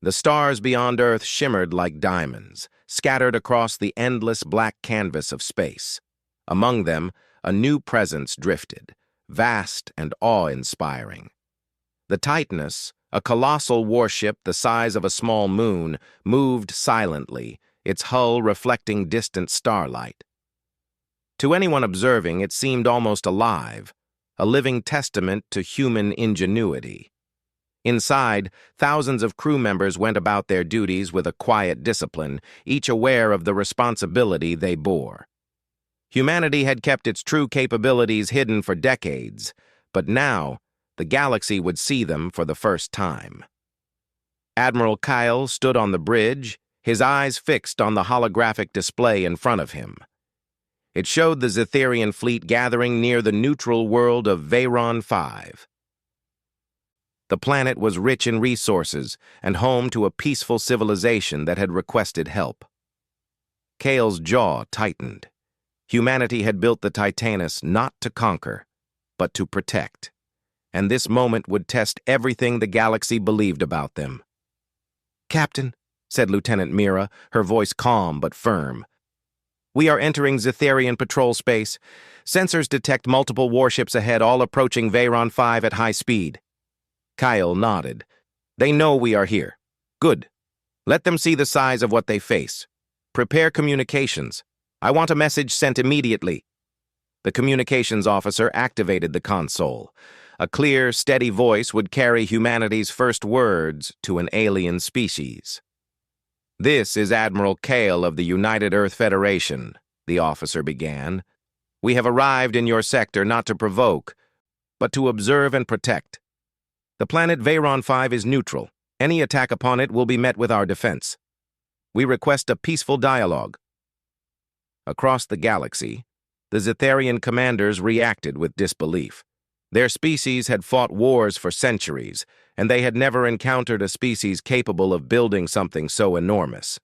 The stars beyond Earth shimmered like diamonds, scattered across the endless black canvas of space. Among them, a new presence drifted, vast and awe-inspiring. The Titanus, a colossal warship the size of a small moon, moved silently, its hull reflecting distant starlight. To anyone observing, it seemed almost alive, a living testament to human ingenuity. Inside, thousands of crew members went about their duties with a quiet discipline, each aware of the responsibility they bore. Humanity had kept its true capabilities hidden for decades, but now the galaxy would see them for the first time. Admiral Kyle stood on the bridge, his eyes fixed on the holographic display in front of him. It showed the Zetherian fleet gathering near the neutral world of Veyron 5. The planet was rich in resources and home to a peaceful civilization that had requested help. Kale's jaw tightened. Humanity had built the Titanus not to conquer, but to protect. And this moment would test everything the galaxy believed about them. "Captain," said Lieutenant Mira, her voice calm but firm, "we are entering Zetherian patrol space. Sensors detect multiple warships ahead, all approaching Veyron 5 at high speed." Kyle nodded. "They know we are here. Good. Let them see the size of what they face. Prepare communications. I want a message sent immediately." The communications officer activated the console. A clear, steady voice would carry humanity's first words to an alien species. "This is Admiral Kale of the United Earth Federation," the officer began. "We have arrived in your sector not to provoke, but to observe and protect. The planet Veyron 5 is neutral. Any attack upon it will be met with our defense. We request a peaceful dialogue." Across the galaxy, the Zetherian commanders reacted with disbelief. Their species had fought wars for centuries, and they had never encountered a species capable of building something so enormous.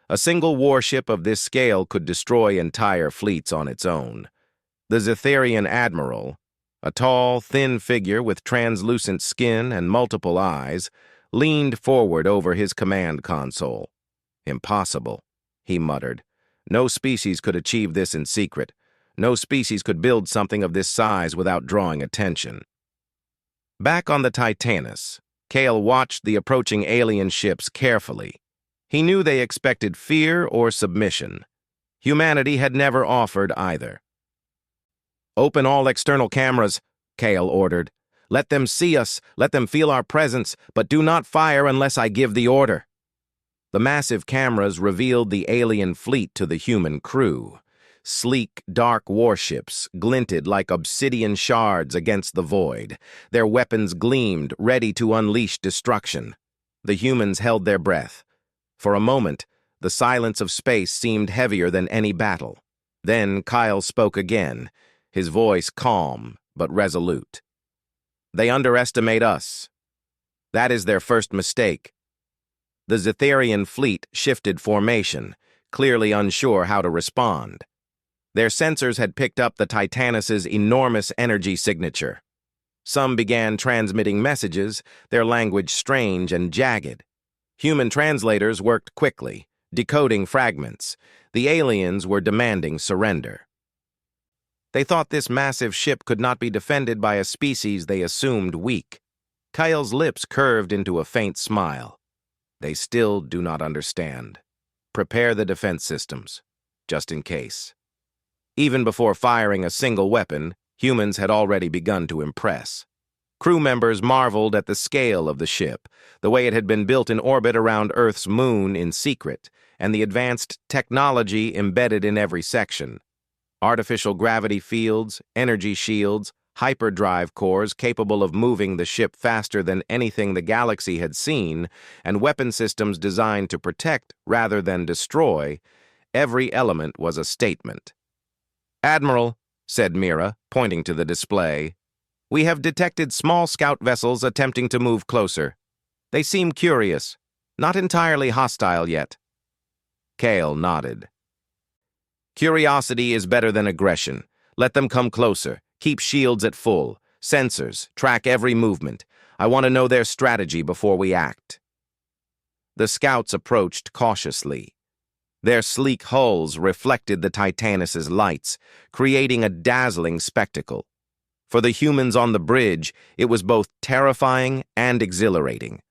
A single warship of this scale could destroy entire fleets on its own. The Zetherian admiral, a tall, thin figure with translucent skin and multiple eyes, leaned forward over his command console. "Impossible," he muttered. "No species could achieve this in secret. No species could build something of this size without drawing attention." Back on the Titanus, Kale watched the approaching alien ships carefully. He knew they expected fear or submission. Humanity had never offered either. "Open all external cameras," Kale ordered. "Let them see us, let them feel our presence, but do not fire unless I give the order." The massive cameras revealed the alien fleet to the human crew. Sleek, dark warships glinted like obsidian shards against the void. Their weapons gleamed, ready to unleash destruction. The humans held their breath. For a moment, the silence of space seemed heavier than any battle. Then Kyle spoke again, his voice calm but resolute. "They underestimate us. That is their first mistake." The Zetherian fleet shifted formation, clearly unsure how to respond. Their sensors had picked up the Titanus's enormous energy signature. Some began transmitting messages, their language strange and jagged. Human translators worked quickly, decoding fragments. The aliens were demanding surrender. They thought this massive ship could not be defended by a species they assumed weak. Kyle's lips curved into a faint smile. "They still do not understand. Prepare the defense systems, just in case." Even before firing a single weapon, humans had already begun to impress. Crew members marveled at the scale of the ship, the way it had been built in orbit around Earth's moon in secret, and the advanced technology embedded in every section. Artificial gravity fields, energy shields, hyperdrive cores capable of moving the ship faster than anything the galaxy had seen, and weapon systems designed to protect rather than destroy. Every element was a statement. "Admiral," said Mira, pointing to the display, "we have detected small scout vessels attempting to move closer. They seem curious, not entirely hostile yet." Kale nodded. "Curiosity is better than aggression. Let them come closer. Keep shields at full. Sensors, track every movement. I want to know their strategy before we act." The scouts approached cautiously. Their sleek hulls reflected the Titanus's lights, creating a dazzling spectacle. For the humans on the bridge, it was both terrifying and exhilarating.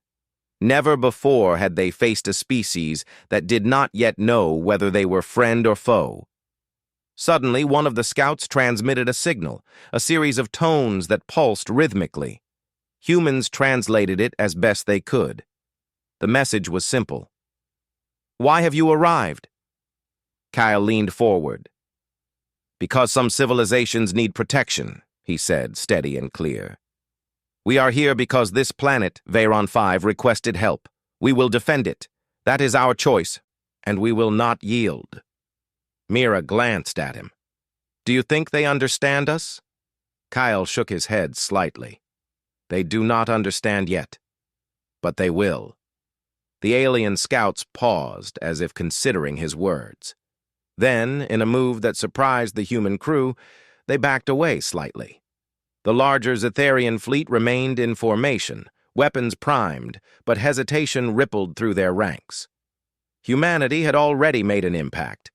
Never before had they faced a species that did not yet know whether they were friend or foe. Suddenly, one of the scouts transmitted a signal, a series of tones that pulsed rhythmically. Humans translated it as best they could. The message was simple. "Why have you arrived?" Kyle leaned forward. "Because some civilizations need protection," he said, steady and clear. "We are here because this planet, Veyron 5, requested help. We will defend it. That is our choice, and we will not yield." Mira glanced at him. "Do you think they understand us?" Kyle shook his head slightly. "They do not understand yet, but they will." The alien scouts paused as if considering his words. Then, in a move that surprised the human crew, they backed away slightly. The larger Zetharian fleet remained in formation, weapons primed, but hesitation rippled through their ranks. Humanity had already made an impact.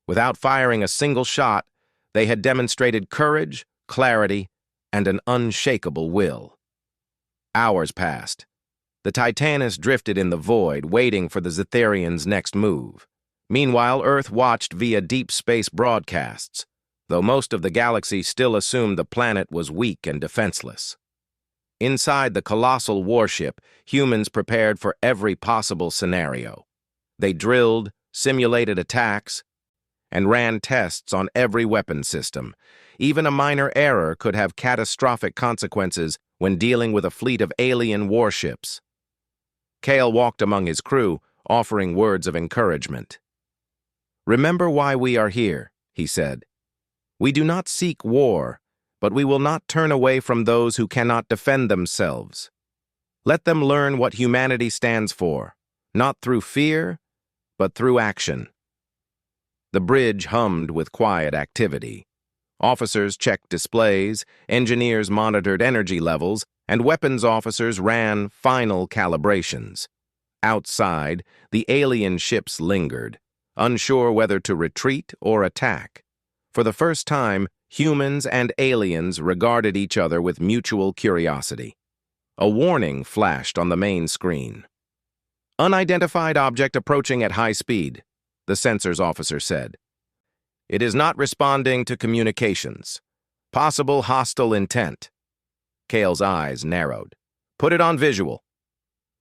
Without firing a single shot, they had demonstrated courage, clarity, and an unshakable will. Hours passed. The Titanus drifted in the void, waiting for the Zetharians' next move. Meanwhile, Earth watched via deep space broadcasts, though most of the galaxy still assumed the planet was weak and defenseless. Inside the colossal warship, humans prepared for every possible scenario. They drilled, simulated attacks, and ran tests on every weapon system. Even a minor error could have catastrophic consequences when dealing with a fleet of alien warships. Kale walked among his crew, offering words of encouragement. "Remember why we are here," he said. "We do not seek war, but we will not turn away from those who cannot defend themselves. Let them learn what humanity stands for, not through fear, but through action." The bridge hummed with quiet activity. Officers checked displays, engineers monitored energy levels, and weapons officers ran final calibrations. Outside, the alien ships lingered, unsure whether to retreat or attack. For the first time, humans and aliens regarded each other with mutual curiosity. A warning flashed on the main screen. "Unidentified object approaching at high speed," the sensors officer said. "It is not responding to communications. Possible hostile intent." Kale's eyes narrowed. "Put it on visual."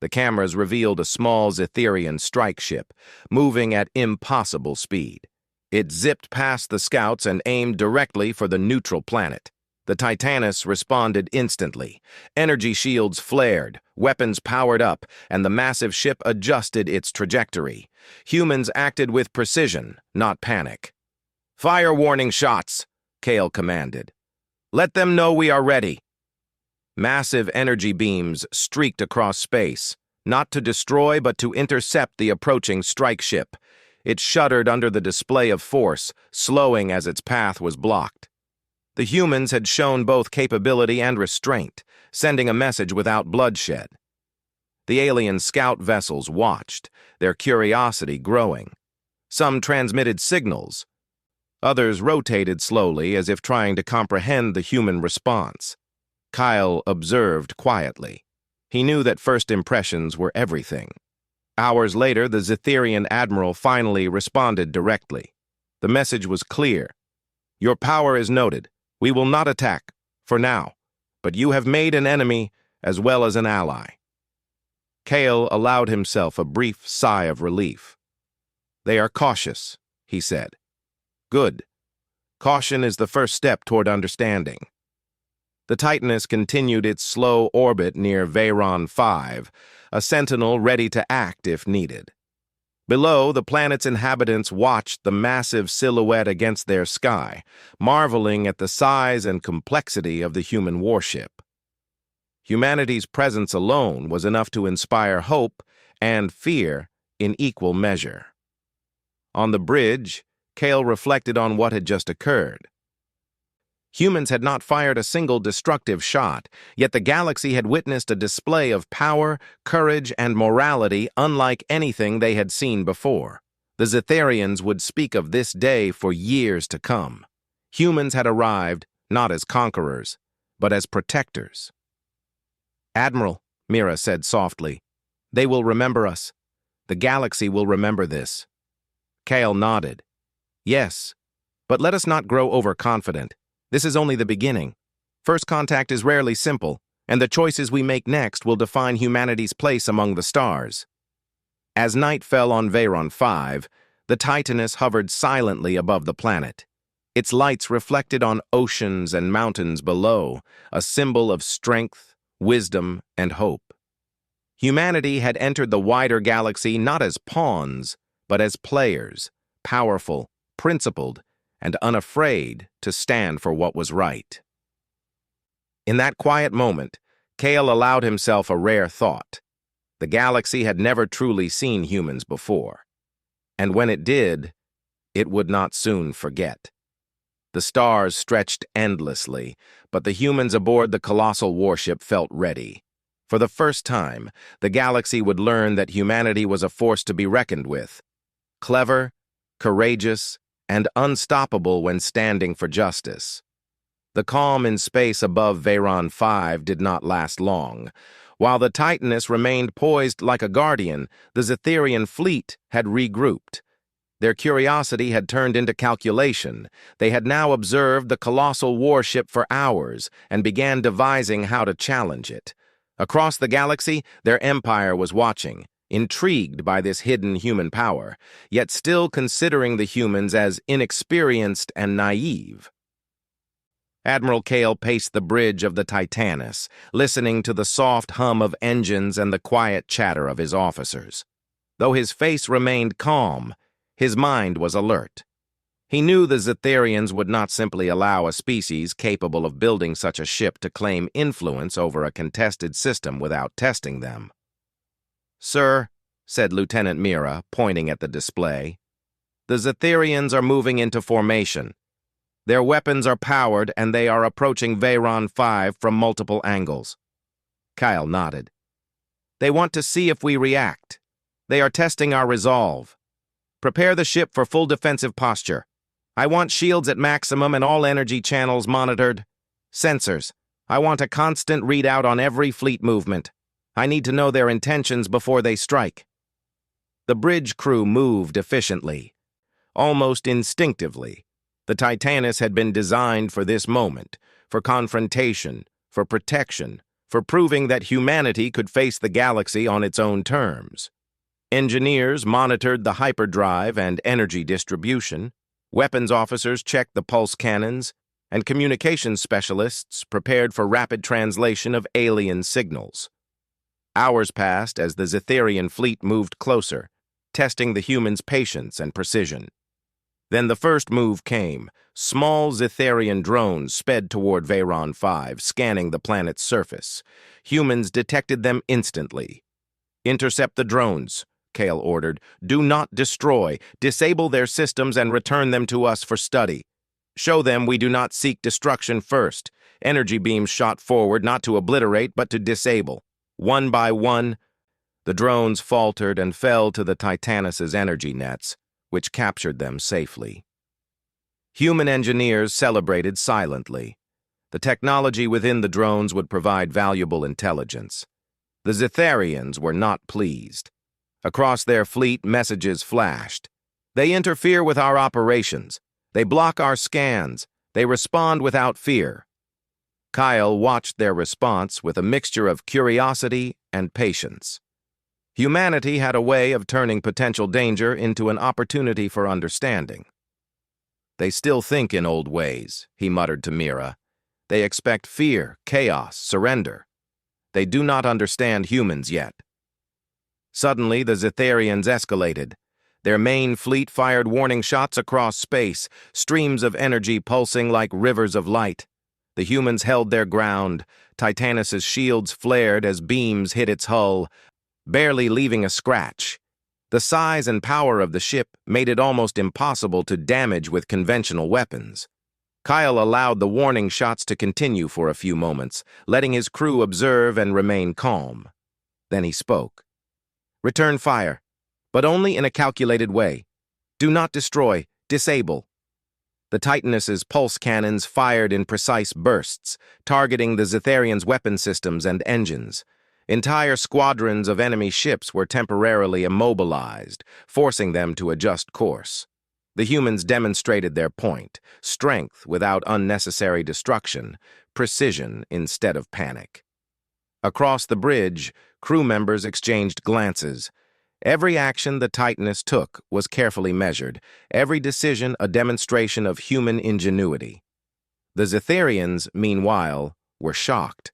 The cameras revealed a small Zetharian strike ship, moving at impossible speed. It zipped past the scouts and aimed directly for the neutral planet. The Titanus responded instantly. Energy shields flared, weapons powered up, and the massive ship adjusted its trajectory. Humans acted with precision, not panic. "Fire warning shots," Kale commanded. "Let them know we are ready." Massive energy beams streaked across space, not to destroy but to intercept the approaching strike ship. It shuddered under the display of force, slowing as its path was blocked. The humans had shown both capability and restraint, sending a message without bloodshed. The alien scout vessels watched, their curiosity growing. Some transmitted signals. Others rotated slowly as if trying to comprehend the human response. Kyle observed quietly. He knew that first impressions were everything. Hours later, the Zetharian admiral finally responded directly. The message was clear. "Your power is noted. We will not attack, for now, but you have made an enemy as well as an ally." Kale allowed himself a brief sigh of relief. "They are cautious," he said. "Good. Caution is the first step toward understanding." The Titanus continued its slow orbit near Veyron 5, a sentinel ready to act if needed. Below, the planet's inhabitants watched the massive silhouette against their sky, marveling at the size and complexity of the human warship. Humanity's presence alone was enough to inspire hope and fear in equal measure. On the bridge, Kale reflected on what had just occurred. Humans had not fired a single destructive shot, yet the galaxy had witnessed a display of power, courage, and morality unlike anything they had seen before. The Zetharians would speak of this day for years to come. Humans had arrived, not as conquerors, but as protectors. "Admiral," Mira said softly, "they will remember us. The galaxy will remember this." Kale nodded. "Yes, but let us not grow overconfident. This is only the beginning. First contact is rarely simple, and the choices we make next will define humanity's place among the stars." As night fell on Veyron 5, the Titaness hovered silently above the planet. Its lights reflected on oceans and mountains below, a symbol of strength, wisdom, and hope. Humanity had entered the wider galaxy not as pawns, but as players, powerful, principled, and unafraid to stand for what was right. In that quiet moment, Kale allowed himself a rare thought. The galaxy had never truly seen humans before. And when it did, it would not soon forget. The stars stretched endlessly, but the humans aboard the colossal warship felt ready. For the first time, the galaxy would learn that humanity was a force to be reckoned with. Clever, courageous, and unstoppable when standing for justice. The calm in space above Veyron 5 did not last long. While the Titaness remained poised like a guardian, the Zetharian fleet had regrouped. Their curiosity had turned into calculation. They had now observed the colossal warship for hours and began devising how to challenge it. Across the galaxy, their empire was watching, intrigued by this hidden human power, yet still considering the humans as inexperienced and naive. Admiral Kale paced the bridge of the Titaness, listening to the soft hum of engines and the quiet chatter of his officers. Though his face remained calm, his mind was alert. He knew the Zetharians would not simply allow a species capable of building such a ship to claim influence over a contested system without testing them. "Sir," said Lieutenant Mira, pointing at the display, "the Zetharians are moving into formation. Their weapons are powered, and they are approaching Veyron 5 from multiple angles." Kyle nodded. "They want to see if we react. They are testing our resolve. Prepare the ship for full defensive posture. I want shields at maximum and all energy channels monitored. Sensors. I want a constant readout on every fleet movement. I need to know their intentions before they strike." The bridge crew moved efficiently, almost instinctively. The Titaness had been designed for this moment, for confrontation, for protection, for proving that humanity could face the galaxy on its own terms. Engineers monitored the hyperdrive and energy distribution, weapons officers checked the pulse cannons, and communications specialists prepared for rapid translation of alien signals. Hours passed as the Zetharian fleet moved closer, testing the humans' patience and precision. Then the first move came. Small Zetharian drones sped toward Veyron 5, scanning the planet's surface. Humans detected them instantly. "Intercept the drones," Kale ordered. "Do not destroy. Disable their systems and return them to us for study. Show them we do not seek destruction first. Energy beams shot forward not to obliterate but to disable. One by one, the drones faltered and fell to the Titaness's energy nets, which captured them safely. Human engineers celebrated silently. The technology within the drones would provide valuable intelligence. The Zetharians were not pleased. Across their fleet, messages flashed. "They interfere with our operations. They block our scans. They respond without fear." Kyle watched their response with a mixture of curiosity and patience. Humanity had a way of turning potential danger into an opportunity for understanding. "They still think in old ways," he muttered to Mira. "They expect fear, chaos, surrender. They do not understand humans yet." Suddenly, the Zetharians escalated. Their main fleet fired warning shots across space, streams of energy pulsing like rivers of light. The humans held their ground. Titaness's shields flared as beams hit its hull, barely leaving a scratch. The size and power of the ship made it almost impossible to damage with conventional weapons. Kyle allowed the warning shots to continue for a few moments, letting his crew observe and remain calm. Then he spoke. "Return fire, but only in a calculated way. Do not destroy, disable." The Titanus's pulse cannons fired in precise bursts, targeting the Zetharians' weapon systems and engines. Entire squadrons of enemy ships were temporarily immobilized, forcing them to adjust course. The humans demonstrated their point: strength without unnecessary destruction, precision instead of panic. Across the bridge, crew members exchanged glances. Every action the Titanus took was carefully measured, every decision a demonstration of human ingenuity. The Zetharians, meanwhile, were shocked.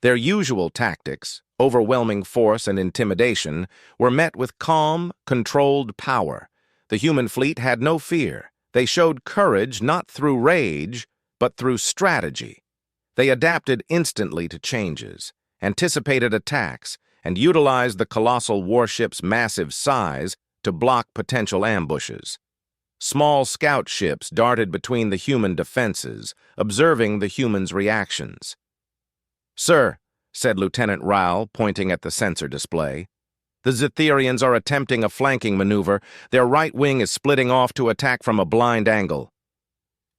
Their usual tactics, overwhelming force and intimidation, were met with calm, controlled power. The human fleet had no fear. They showed courage not through rage, but through strategy. They adapted instantly to changes, anticipated attacks, and utilized the colossal warship's massive size to block potential ambushes. Small scout ships darted between the human defenses, observing the humans' reactions. "Sir," said Lieutenant Ryle, pointing at the sensor display, "the Zetharians are attempting a flanking maneuver. Their right wing is splitting off to attack from a blind angle."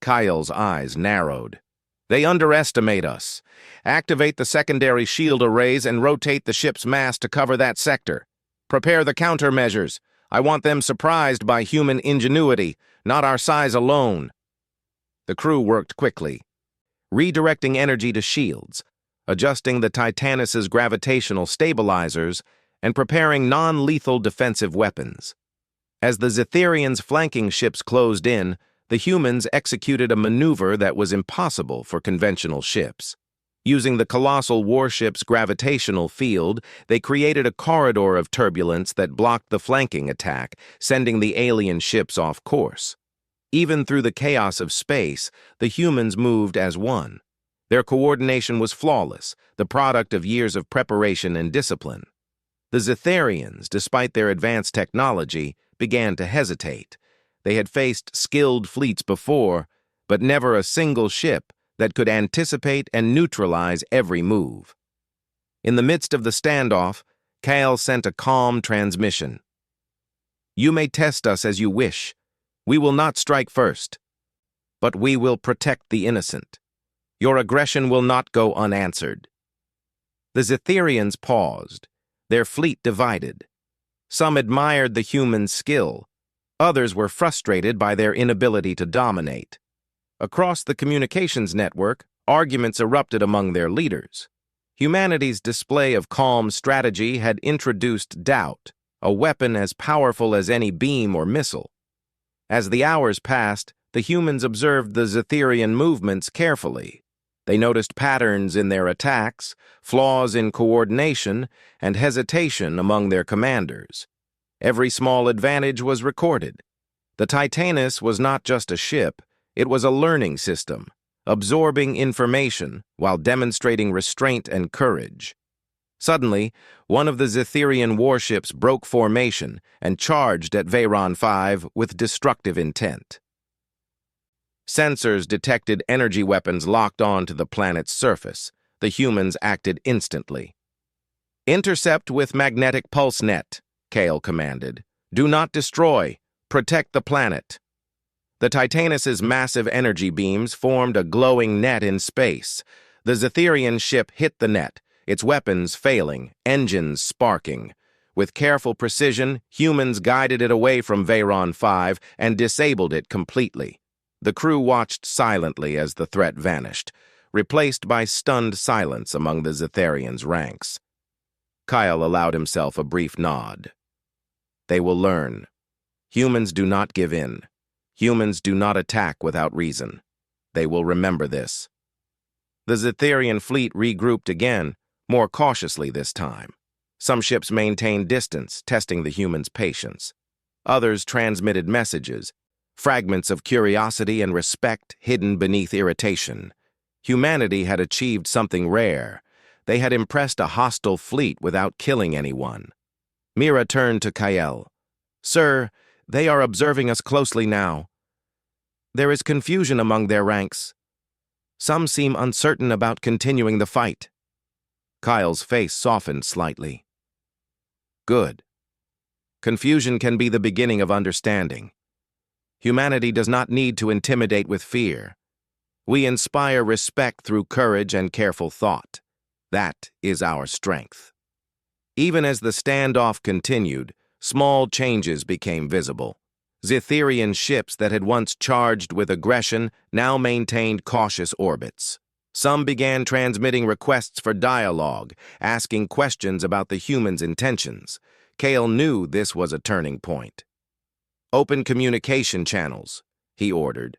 Kyle's eyes narrowed. "They underestimate us. Activate the secondary shield arrays and rotate the ship's mass to cover that sector. Prepare the countermeasures. I want them surprised by human ingenuity, not our size alone." The crew worked quickly, redirecting energy to shields, adjusting the Titanus's gravitational stabilizers, and preparing non-lethal defensive weapons. As the Zetharians' flanking ships closed in, the humans executed a maneuver that was impossible for conventional ships. Using the colossal warship's gravitational field, they created a corridor of turbulence that blocked the flanking attack, sending the alien ships off course. Even through the chaos of space, the humans moved as one. Their coordination was flawless, the product of years of preparation and discipline. The Zetharians, despite their advanced technology, began to hesitate. They had faced skilled fleets before, but never a single ship that could anticipate and neutralize every move. In the midst of the standoff, Kyle sent a calm transmission. "You may test us as you wish. We will not strike first, but we will protect the innocent. Your aggression will not go unanswered." The Zetharians paused, their fleet divided. Some admired the human skill. Others were frustrated by their inability to dominate. Across the communications network, arguments erupted among their leaders. Humanity's display of calm strategy had introduced doubt, a weapon as powerful as any beam or missile. As the hours passed, the humans observed the Zetharian movements carefully. They noticed patterns in their attacks, flaws in coordination, and hesitation among their commanders. Every small advantage was recorded. The Titanus was not just a ship, it was a learning system, absorbing information while demonstrating restraint and courage. Suddenly, one of the Zetharian warships broke formation and charged at Veyron 5 with destructive intent. Sensors detected energy weapons locked onto the planet's surface. The humans acted instantly. "Intercept with magnetic pulse net," Kale commanded. "Do not destroy. Protect the planet." The Titanus's massive energy beams formed a glowing net in space. The Zetharian ship hit the net, its weapons failing, engines sparking. With careful precision, humans guided it away from Veyron 5 and disabled it completely. The crew watched silently as the threat vanished, replaced by stunned silence among the Zetharians' ranks. Kyle allowed himself a brief nod. They will learn. Humans do not give in. Humans do not attack without reason. They will remember this. The Zetharian fleet regrouped again, more cautiously this time. Some ships maintained distance, testing the humans' patience. Others transmitted messages, fragments of curiosity and respect hidden beneath irritation. Humanity had achieved something rare. They had impressed a hostile fleet without killing anyone. Mira turned to Kyle. "Sir, they are observing us closely now." There is confusion among their ranks. Some seem uncertain about continuing the fight. Kyle's face softened slightly. Good. Confusion can be the beginning of understanding. Humanity does not need to intimidate with fear. We inspire respect through courage and careful thought. That is our strength. Even as the standoff continued, small changes became visible. Zetherian ships that had once charged with aggression now maintained cautious orbits. Some began transmitting requests for dialogue, asking questions about the humans' intentions. Kale knew this was a turning point. Open communication channels, he ordered.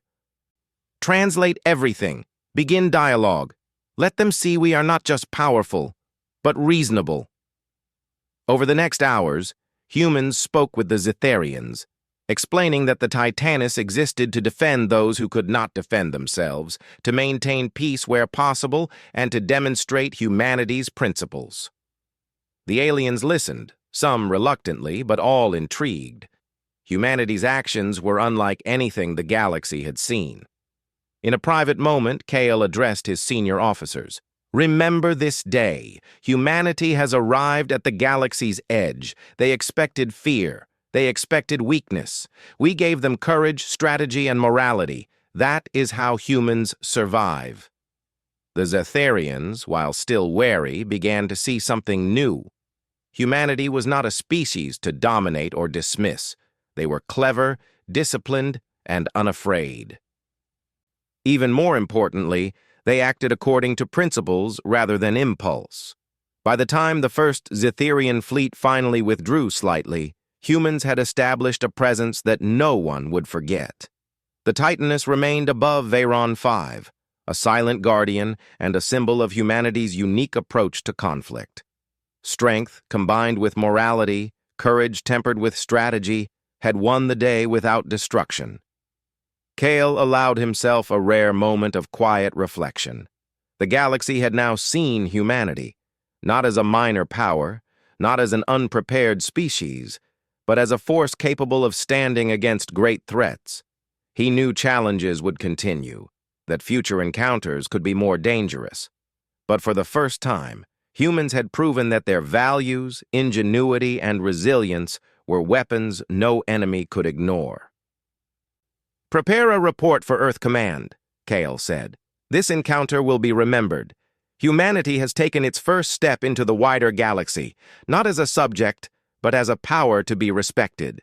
Translate everything. Begin dialogue. Let them see we are not just powerful, but reasonable. Over the next hours, humans spoke with the Zetherians, explaining that the Titanus existed to defend those who could not defend themselves, to maintain peace where possible, and to demonstrate humanity's principles. The aliens listened, some reluctantly, but all intrigued. Humanity's actions were unlike anything the galaxy had seen. In a private moment, Kale addressed his senior officers. Remember this day. Humanity has arrived at the galaxy's edge. They expected fear. They expected weakness. We gave them courage, strategy, and morality. That is how humans survive. The Zetherians, while still wary, began to see something new. Humanity was not a species to dominate or dismiss. They were clever, disciplined, and unafraid. Even more importantly, they acted according to principles rather than impulse. By the time the first Zetherian fleet finally withdrew slightly, humans had established a presence that no one would forget. The Titanus remained above Veyron 5, a silent guardian and a symbol of humanity's unique approach to conflict. Strength, combined with morality, courage tempered with strategy, had won the day without destruction. Kale allowed himself a rare moment of quiet reflection. The galaxy had now seen humanity, not as a minor power, not as an unprepared species, but as a force capable of standing against great threats. He knew challenges would continue, that future encounters could be more dangerous. But for the first time, humans had proven that their values, ingenuity, and resilience were weapons no enemy could ignore. Prepare a report for Earth Command, Kale said. This encounter will be remembered. Humanity has taken its first step into the wider galaxy, not as a subject, but as a power to be respected.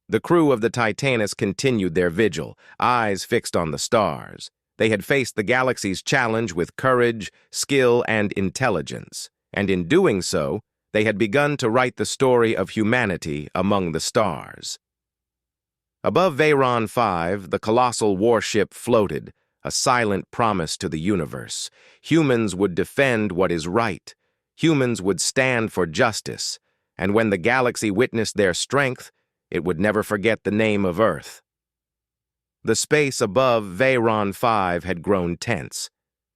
The crew of the Titanus continued their vigil, eyes fixed on the stars. They had faced the galaxy's challenge with courage, skill, and intelligence, and in doing so, they had begun to write the story of humanity among the stars. Above Veyron 5, the colossal warship floated, a silent promise to the universe. Humans would defend what is right. Humans would stand for justice. And when the galaxy witnessed their strength, it would never forget the name of Earth. The space above Veyron 5 had grown tense.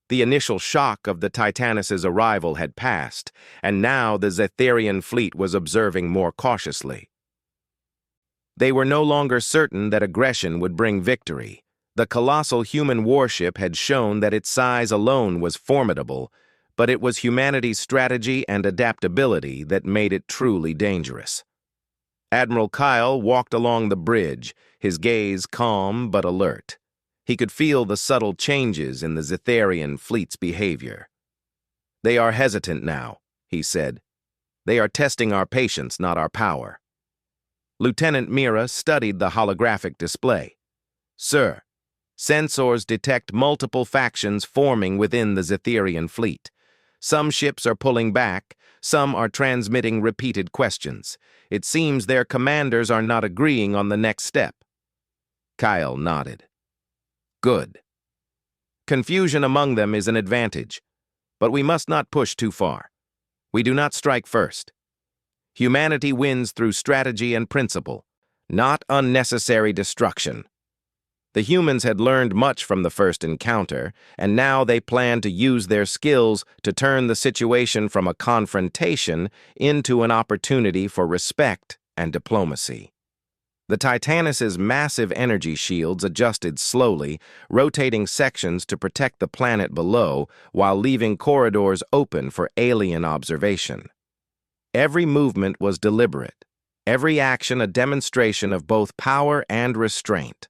The initial shock of the Titanus's arrival had passed, and now the Zetherian fleet was observing more cautiously. They were no longer certain that aggression would bring victory. The colossal human warship had shown that its size alone was formidable, but it was humanity's strategy and adaptability that made it truly dangerous. Admiral Kyle walked along the bridge, his gaze calm but alert. He could feel the subtle changes in the Zetherian fleet's behavior. They are hesitant now, he said. They are testing our patience, not our power. Lieutenant Mira studied the holographic display. Sir, sensors detect multiple factions forming within the Zetherian fleet. Some ships are pulling back, some are transmitting repeated questions. It seems their commanders are not agreeing on the next step. Kyle nodded. Good. Confusion among them is an advantage, but we must not push too far. We do not strike first. Humanity wins through strategy and principle, not unnecessary destruction. The humans had learned much from the first encounter, and now they plan to use their skills to turn the situation from a confrontation into an opportunity for respect and diplomacy. The Titanus's massive energy shields adjusted slowly, rotating sections to protect the planet below while leaving corridors open for alien observation. Every movement was deliberate, every action a demonstration of both power and restraint.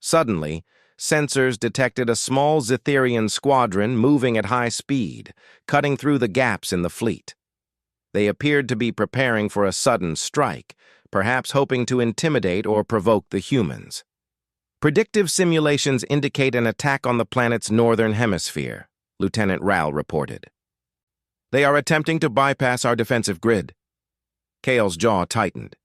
Suddenly, sensors detected a small Zetherian squadron moving at high speed, cutting through the gaps in the fleet. They appeared to be preparing for a sudden strike, perhaps hoping to intimidate or provoke the humans. Predictive simulations indicate an attack on the planet's northern hemisphere, Lieutenant Ral reported. They are attempting to bypass our defensive grid. Kale's jaw tightened.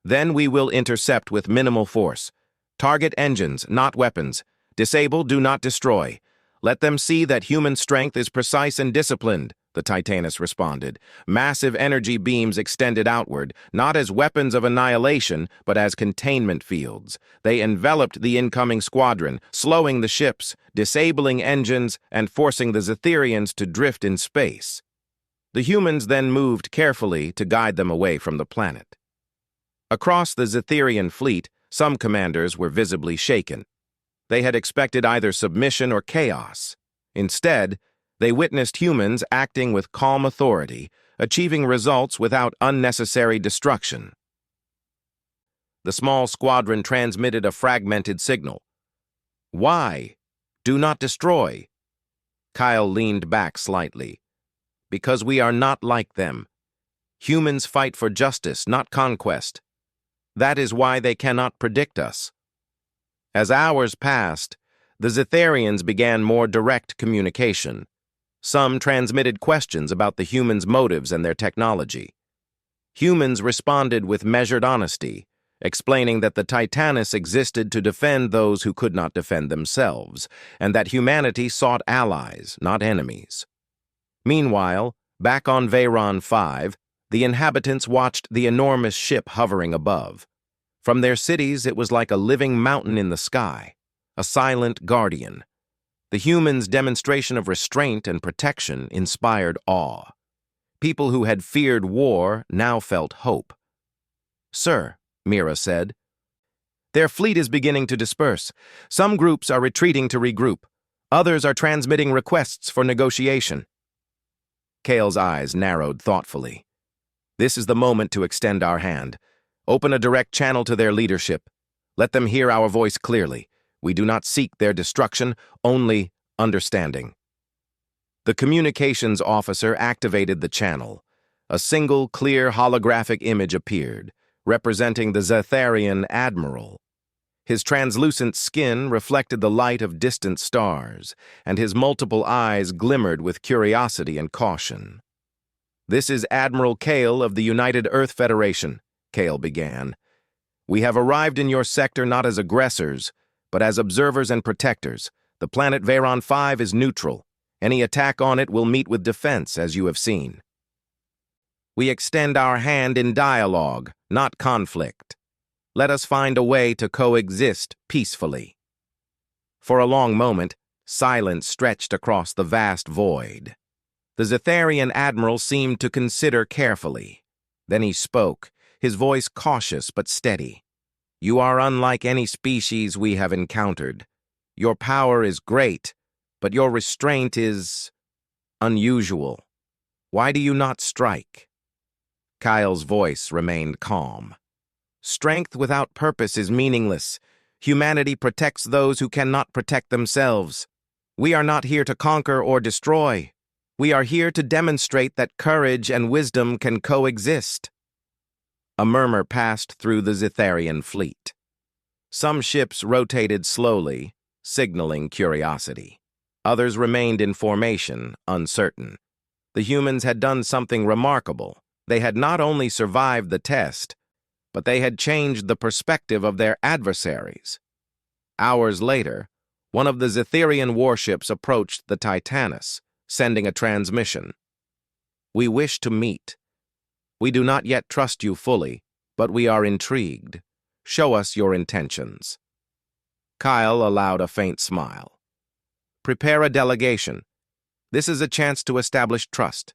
Then we will intercept with minimal force. Target engines, not weapons. Disable, do not destroy. Let them see that human strength is precise and disciplined, the Titanus responded. Massive energy beams extended outward, not as weapons of annihilation, but as containment fields. They enveloped the incoming squadron, slowing the ships, disabling engines, and forcing the Zetherians to drift in space. The humans then moved carefully to guide them away from the planet. Across the Zetherian fleet, some commanders were visibly shaken. They had expected either submission or chaos. Instead, they witnessed humans acting with calm authority, achieving results without unnecessary destruction. The small squadron transmitted a fragmented signal. Why? Do not destroy. Kyle leaned back slightly. Because we are not like them. Humans fight for justice, not conquest. That is why they cannot predict us. As hours passed, the Zetherians began more direct communication. Some transmitted questions about the humans' motives and their technology. Humans responded with measured honesty, explaining that the Titanus existed to defend those who could not defend themselves, and that humanity sought allies, not enemies. Meanwhile, back on Veyron 5, the inhabitants watched the enormous ship hovering above. From their cities, it was like a living mountain in the sky, a silent guardian. The humans' demonstration of restraint and protection inspired awe. People who had feared war now felt hope. Sir, Mira said, their fleet is beginning to disperse. Some groups are retreating to regroup. Others are transmitting requests for negotiation. Kale's eyes narrowed thoughtfully. This is the moment to extend our hand. Open a direct channel to their leadership. Let them hear our voice clearly. We do not seek their destruction, only understanding. The communications officer activated the channel. A single, clear holographic image appeared, representing the Zetherian admiral. His translucent skin reflected the light of distant stars, and his multiple eyes glimmered with curiosity and caution. This is Admiral Kale of the United Earth Federation, Kale began. We have arrived in your sector not as aggressors, but as observers and protectors. The planet Veyron 5 is neutral. Any attack on it will meet with defense, as you have seen. We extend our hand in dialogue, not conflict. Let us find a way to coexist peacefully. For a long moment, silence stretched across the vast void. The Zetherian admiral seemed to consider carefully. Then he spoke, his voice cautious but steady. You are unlike any species we have encountered. Your power is great, but your restraint is unusual. Why do you not strike? Kyle's voice remained calm. Strength without purpose is meaningless. Humanity protects those who cannot protect themselves. We are not here to conquer or destroy. We are here to demonstrate that courage and wisdom can coexist. A murmur passed through the Zetherian fleet. Some ships rotated slowly, signaling curiosity. Others remained in formation, uncertain. The humans had done something remarkable. They had not only survived the test, but they had changed the perspective of their adversaries. Hours later, one of the Zetherian warships approached the Titanus, sending a transmission. We wish to meet. We do not yet trust you fully, but we are intrigued. Show us your intentions. Kyle allowed a faint smile. Prepare a delegation. This is a chance to establish trust.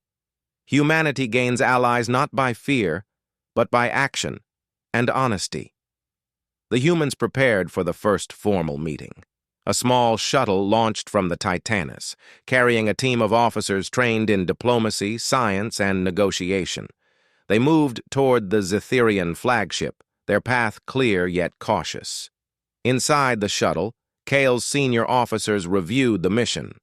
Humanity gains allies not by fear, but by action and honesty. The humans prepared for the first formal meeting. A small shuttle launched from the Titanus, carrying a team of officers trained in diplomacy, science, and negotiation. They moved toward the Zetherian flagship, their path clear yet cautious. Inside the shuttle, Kale's senior officers reviewed the mission.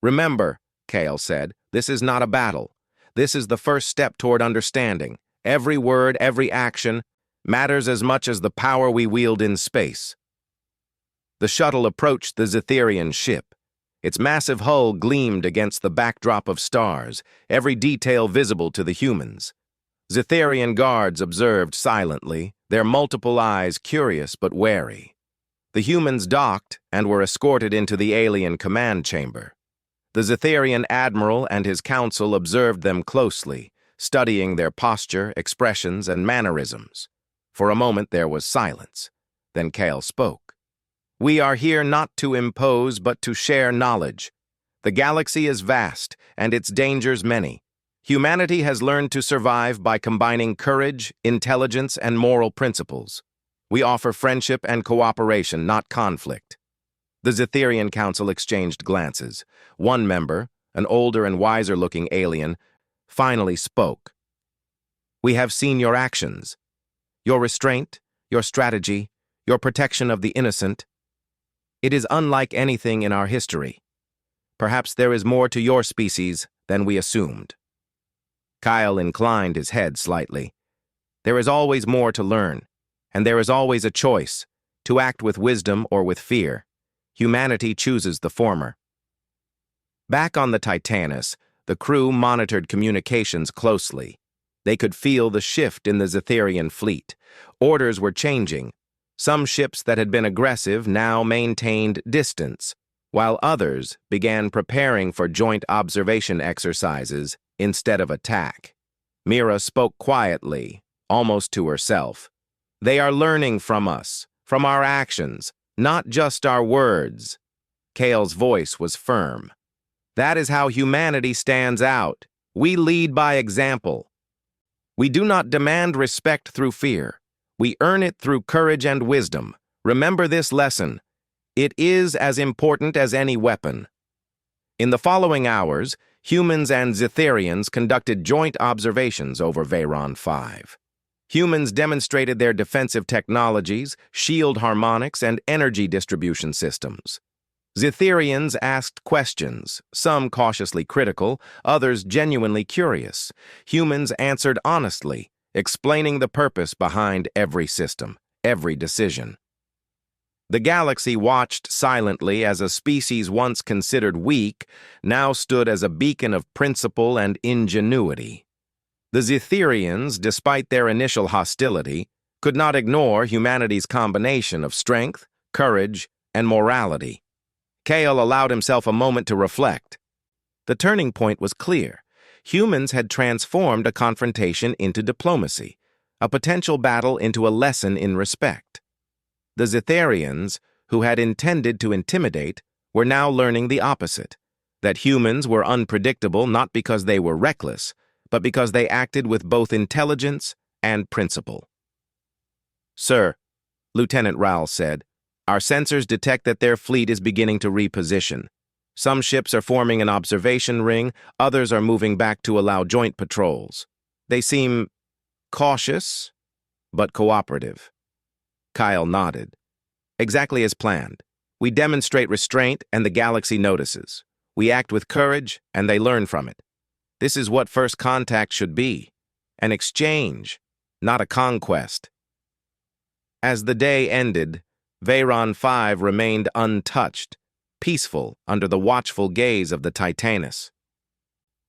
"Remember," Kale said, "this is not a battle. This is the first step toward understanding. Every word, every action, matters as much as the power we wield in space." The shuttle approached the Zetherian ship. Its massive hull gleamed against the backdrop of stars, every detail visible to the humans. Zetherian guards observed silently, their multiple eyes curious but wary. The humans docked and were escorted into the alien command chamber. The Zetherian admiral and his council observed them closely, studying their posture, expressions, and mannerisms. For a moment there was silence. Then Kale spoke. "We are here not to impose, but to share knowledge. The galaxy is vast, and its dangers many. Humanity has learned to survive by combining courage, intelligence, and moral principles. We offer friendship and cooperation, not conflict." The Zetherian Council exchanged glances. One member, an older and wiser-looking alien, finally spoke. "We have seen your actions. Your restraint, your strategy, your protection of the innocent. It is unlike anything in our history. Perhaps there is more to your species than we assumed." Kyle inclined his head slightly. "There is always more to learn, and there is always a choice, to act with wisdom or with fear. Humanity chooses the former." Back on the Titanus, the crew monitored communications closely. They could feel the shift in the Zetherian fleet. Orders were changing. Some ships that had been aggressive now maintained distance, while others began preparing for joint observation exercises instead of attack. Mira spoke quietly, almost to herself. "They are learning from us, from our actions, not just our words." Kale's voice was firm. "That is how humanity stands out. We lead by example. We do not demand respect through fear. We earn it through courage and wisdom. Remember this lesson. It is as important as any weapon." In the following hours, humans and Zetherians conducted joint observations over Veyron 5. Humans demonstrated their defensive technologies, shield harmonics, and energy distribution systems. Zetherians asked questions, some cautiously critical, others genuinely curious. Humans answered honestly, explaining the purpose behind every system, every decision. The galaxy watched silently as a species once considered weak now stood as a beacon of principle and ingenuity. The Zetherians, despite their initial hostility, could not ignore humanity's combination of strength, courage, and morality. Kale allowed himself a moment to reflect. The turning point was clear. Humans had transformed a confrontation into diplomacy, a potential battle into a lesson in respect. The Zetherians, who had intended to intimidate, were now learning the opposite, that humans were unpredictable not because they were reckless, but because they acted with both intelligence and principle. "Sir," Lieutenant Rowell said, "our sensors detect that their fleet is beginning to reposition. Some ships are forming an observation ring, others are moving back to allow joint patrols. They seem cautious, but cooperative." Kyle nodded. "Exactly as planned. We demonstrate restraint and the galaxy notices. We act with courage and they learn from it. This is what first contact should be, an exchange, not a conquest." As the day ended, Veyron 5 remained untouched, peaceful under the watchful gaze of the Titanus.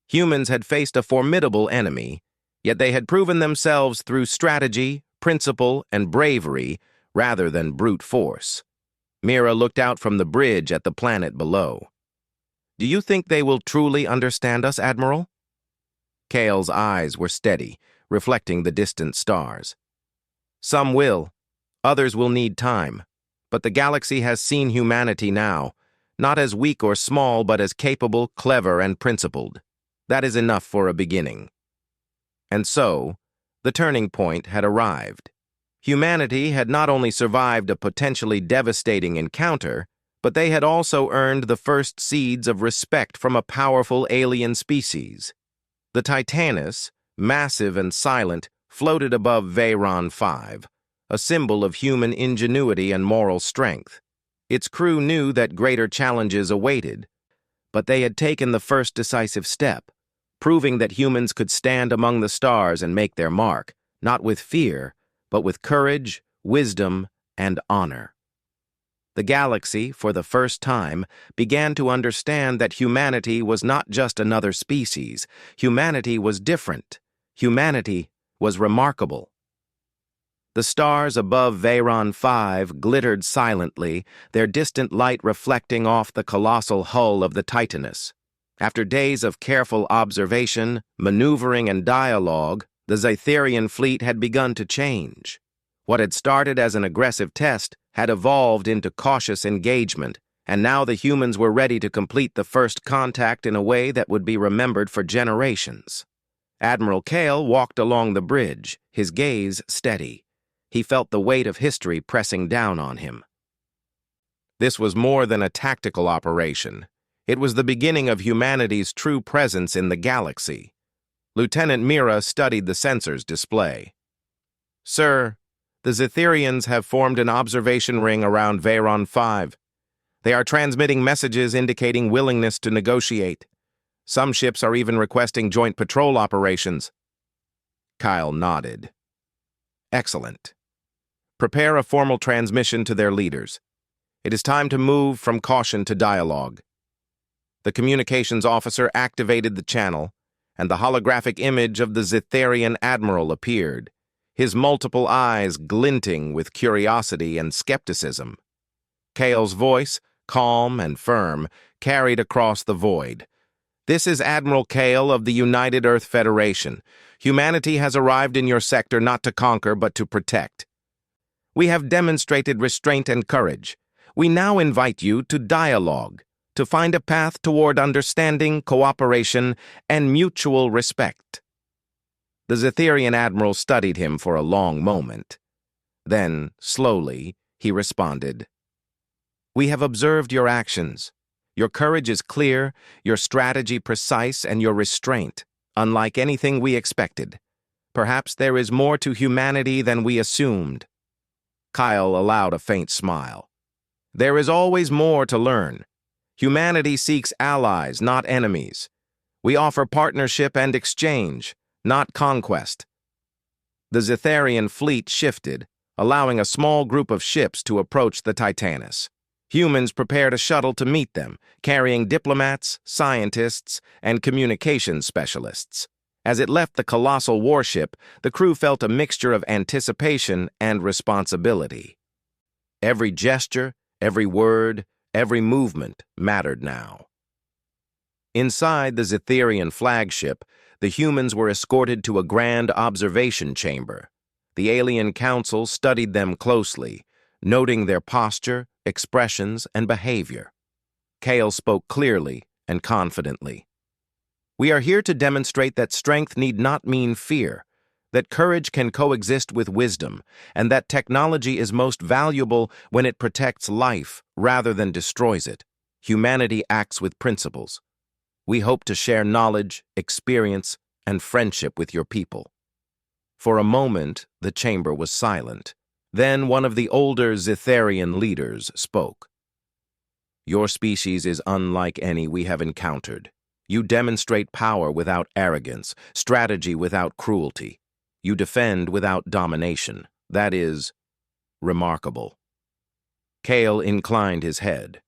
Humans had faced a formidable enemy, yet they had proven themselves through strategy, principle, and bravery rather than brute force. Mira looked out from the bridge at the planet below. "Do you think they will truly understand us, Admiral?" Kale's eyes were steady, reflecting the distant stars. "Some will. Others will need time. But the galaxy has seen humanity now, not as weak or small, but as capable, clever, and principled. That is enough for a beginning." And so, the turning point had arrived. Humanity had not only survived a potentially devastating encounter, but they had also earned the first seeds of respect from a powerful alien species. The Titanus, massive and silent, floated above Veyron 5, a symbol of human ingenuity and moral strength. Its crew knew that greater challenges awaited, but they had taken the first decisive step, proving that humans could stand among the stars and make their mark, not with fear, but with courage, wisdom, and honor. The galaxy, for the first time, began to understand that humanity was not just another species. Humanity was different. Humanity was remarkable. The stars above Veyron 5 glittered silently, their distant light reflecting off the colossal hull of the Titanus. After days of careful observation, maneuvering, and dialogue, the Zetherian fleet had begun to change. What had started as an aggressive test had evolved into cautious engagement, and now the humans were ready to complete the first contact in a way that would be remembered for generations. Admiral Kale walked along the bridge, his gaze steady. He felt the weight of history pressing down on him. This was more than a tactical operation. It was the beginning of humanity's true presence in the galaxy. Lieutenant Mira studied the sensors display. "Sir, the Zetherians have formed an observation ring around Veyron 5. They are transmitting messages indicating willingness to negotiate. Some ships are even requesting joint patrol operations." Kyle nodded. "Excellent. Prepare a formal transmission to their leaders. It is time to move from caution to dialogue." The communications officer activated the channel, and the holographic image of the Zetherian admiral appeared, his multiple eyes glinting with curiosity and skepticism. Kale's voice, calm and firm, carried across the void. "This is Admiral Kale of the United Earth Federation. Humanity has arrived in your sector not to conquer but to protect. We have demonstrated restraint and courage. We now invite you to dialogue, to find a path toward understanding, cooperation, and mutual respect." The Zetherian admiral studied him for a long moment. Then, slowly, he responded, "We have observed your actions. Your courage is clear, your strategy precise, and your restraint, unlike anything we expected. Perhaps there is more to humanity than we assumed." Kyle allowed a faint smile. "There is always more to learn. Humanity seeks allies, not enemies. We offer partnership and exchange, not conquest." The Zetherian fleet shifted, allowing a small group of ships to approach the Titanus. Humans prepared a shuttle to meet them, carrying diplomats, scientists, and communications specialists. As it left the colossal warship, the crew felt a mixture of anticipation and responsibility. Every gesture, every word, every movement mattered now. Inside the Zetherian flagship, the humans were escorted to a grand observation chamber. The alien council studied them closely, noting their posture, expressions, and behavior. Kale spoke clearly and confidently. "We are here to demonstrate that strength need not mean fear, that courage can coexist with wisdom, and that technology is most valuable when it protects life rather than destroys it. Humanity acts with principles. We hope to share knowledge, experience, and friendship with your people." For a moment, the chamber was silent. Then one of the older Zetherian leaders spoke. "Your species is unlike any we have encountered. You demonstrate power without arrogance, strategy without cruelty. You defend without domination. That is remarkable." Kale inclined his head.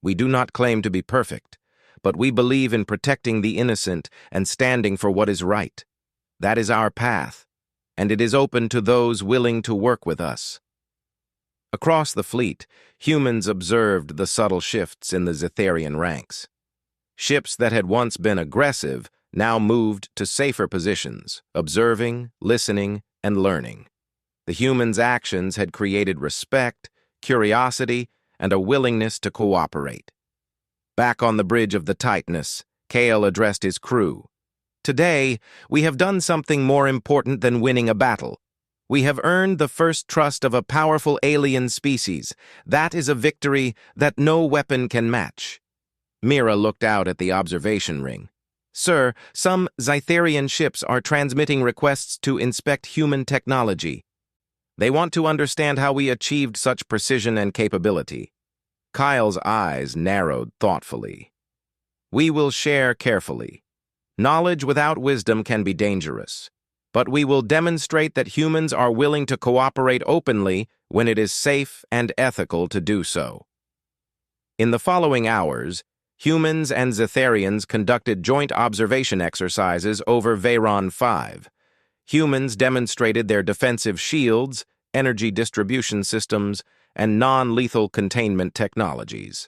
"We do not claim to be perfect, but we believe in protecting the innocent and standing for what is right. That is our path, and it is open to those willing to work with us." Across the fleet, humans observed the subtle shifts in the Zetherian ranks. Ships that had once been aggressive now moved to safer positions, observing, listening, and learning. The humans' actions had created respect, curiosity, and a willingness to cooperate. Back on the bridge of the Titanus, Kale addressed his crew. "Today, we have done something more important than winning a battle. We have earned the first trust of a powerful alien species. That is a victory that no weapon can match. Mira looked out at the observation ring. Sir, some Zytherian ships are transmitting requests to inspect human technology. They want to understand how we achieved such precision and capability. Kyle's eyes narrowed thoughtfully. We will share carefully. Knowledge without wisdom can be dangerous, but we will demonstrate that humans are willing to cooperate openly when it is safe and ethical to do so. In the following hours, humans and Zytherians conducted joint observation exercises over Veyron 5. Humans demonstrated their defensive shields, energy distribution systems, and non-lethal containment technologies.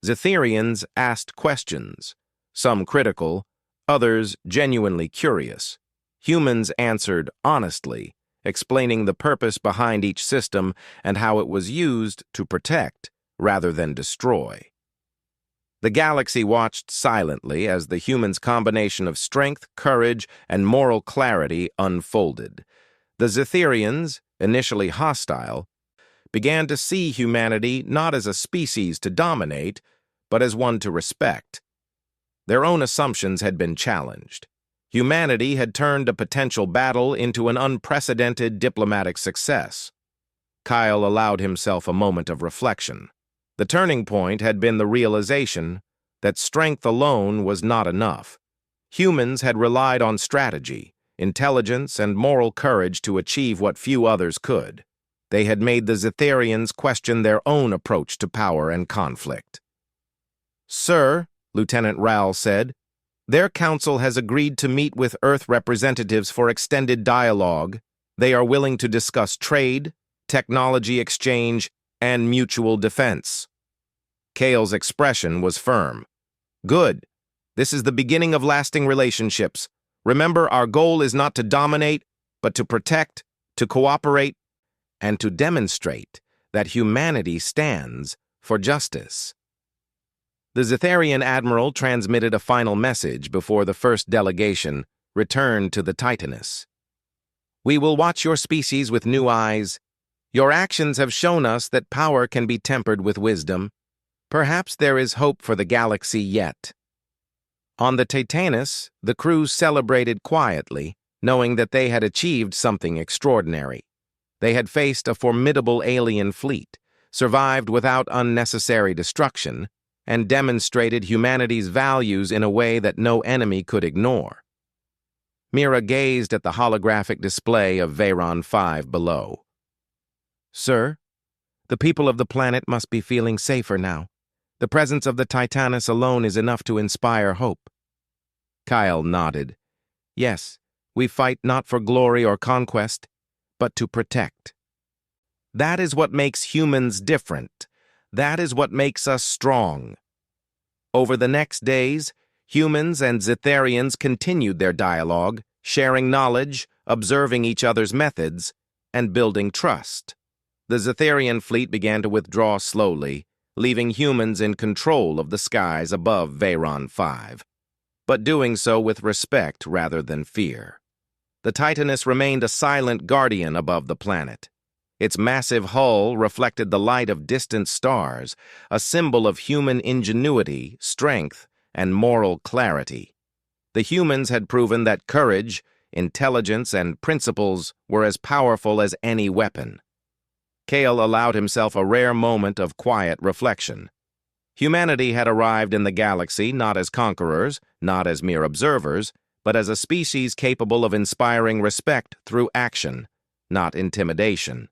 Zytherians asked questions, some critical, others genuinely curious. Humans answered honestly, explaining the purpose behind each system and how it was used to protect rather than destroy. The galaxy watched silently as the humans' combination of strength, courage, and moral clarity unfolded. The Zytherians, initially hostile, began to see humanity not as a species to dominate, but as one to respect. Their own assumptions had been challenged. Humanity had turned a potential battle into an unprecedented diplomatic success. Kyle allowed himself a moment of reflection. The turning point had been the realization that strength alone was not enough. Humans had relied on strategy, intelligence, and moral courage to achieve what few others could. They had made the Zytherians question their own approach to power and conflict. Sir, Lieutenant Ral said, their council has agreed to meet with Earth representatives for extended dialogue. They are willing to discuss trade, technology exchange, and mutual defense. Kale's expression was firm. Good. This is the beginning of lasting relationships. Remember, our goal is not to dominate, but to protect, to cooperate, and to demonstrate that humanity stands for justice. The Zytherian admiral transmitted a final message before the first delegation returned to the Titaness. We will watch your species with new eyes. Your actions have shown us that power can be tempered with wisdom. Perhaps there is hope for the galaxy yet. On the Titaness, the crew celebrated quietly, knowing that they had achieved something extraordinary. They had faced a formidable alien fleet, survived without unnecessary destruction, and demonstrated humanity's values in a way that no enemy could ignore. Mira gazed at the holographic display of Veyron 5 below. Sir, the people of the planet must be feeling safer now. The presence of the Titaness alone is enough to inspire hope. Kyle nodded. Yes, we fight not for glory or conquest, but to protect. That is what makes humans different. That is what makes us strong. Over the next days, humans and Zytherians continued their dialogue, sharing knowledge, observing each other's methods, and building trust. The Zytherian fleet began to withdraw slowly, leaving humans in control of the skies above Veyron 5, but doing so with respect rather than fear. The Titaness remained a silent guardian above the planet. Its massive hull reflected the light of distant stars, a symbol of human ingenuity, strength, and moral clarity. The humans had proven that courage, intelligence, and principles were as powerful as any weapon. Kale allowed himself a rare moment of quiet reflection. Humanity had arrived in the galaxy not as conquerors, not as mere observers, but as a species capable of inspiring respect through action, not intimidation.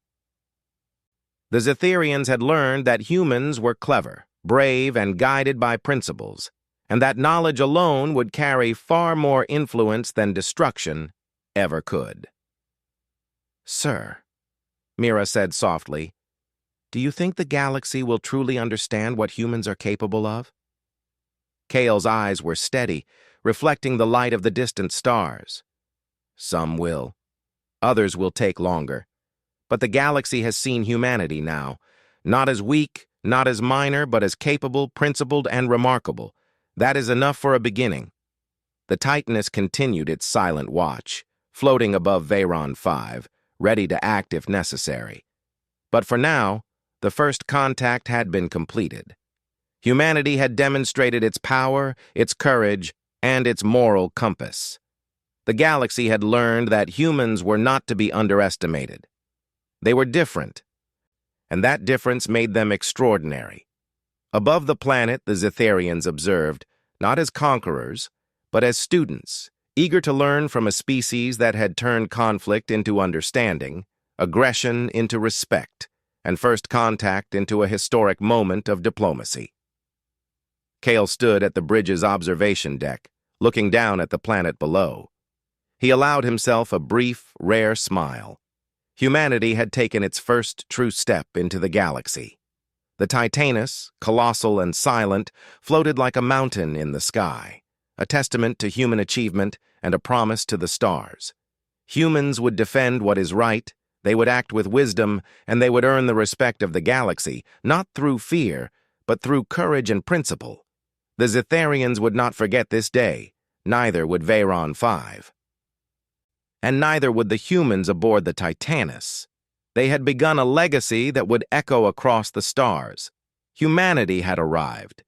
The Zytherians had learned that humans were clever, brave, and guided by principles, and that knowledge alone would carry far more influence than destruction ever could. Sir, Mira said softly, do you think the galaxy will truly understand what humans are capable of? Kale's eyes were steady, reflecting the light of the distant stars. Some will. Others will take longer. But the galaxy has seen humanity now, not as weak, not as minor, but as capable, principled, and remarkable. That is enough for a beginning. The Titaness continued its silent watch, floating above Veyron 5, ready to act if necessary. But for now, the first contact had been completed. Humanity had demonstrated its power, its courage, and its moral compass. The galaxy had learned that humans were not to be underestimated. They were different, and that difference made them extraordinary. Above the planet, the Zetharians observed, not as conquerors, but as students, eager to learn from a species that had turned conflict into understanding, aggression into respect, and first contact into a historic moment of diplomacy. Kale stood at the bridge's observation deck, looking down at the planet below. He allowed himself a brief, rare smile. Humanity had taken its first true step into the galaxy. The Titanus, colossal and silent, floated like a mountain in the sky, a testament to human achievement and a promise to the stars. Humans would defend what is right, they would act with wisdom, and they would earn the respect of the galaxy, not through fear, but through courage and principle. The Zetharians would not forget this day, neither would Veyron 5. And neither would the humans aboard the Titanus. They had begun a legacy that would echo across the stars. Humanity had arrived,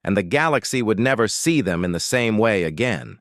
and the galaxy would never see them in the same way again.